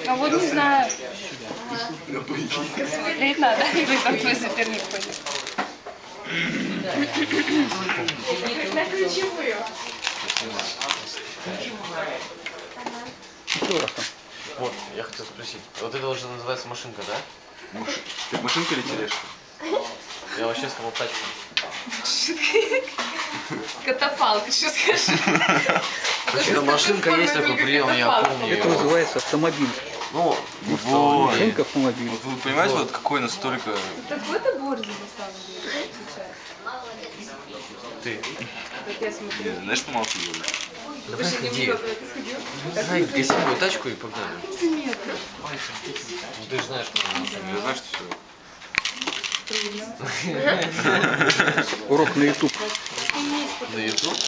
А вот не знаю. Смотреть надо, или как твой соперник ходит. На ключевую. Вот, я хотел спросить. Вот это уже называется машинка, да? Как машинка или тележка? Я вообще сказал тачка. Катафалк, что скажешь? Это машинка есть такой прием, я помню. Это называется автомобиль. Ну, Вот. Машинка автомобиль. Вот вы понимаете, вот какой настолько... Такой-то борзый на самом деле сейчас. ты. Как я смотрю. Знаешь, помолчи, Юля? Давай Больше не ходи. было, когда ты сходил? Давай, гаси мою тачку и погнали. Нет. Ну, ты же знаешь, что она. Я знаю, что все. Урок на YouTube. На YouTube.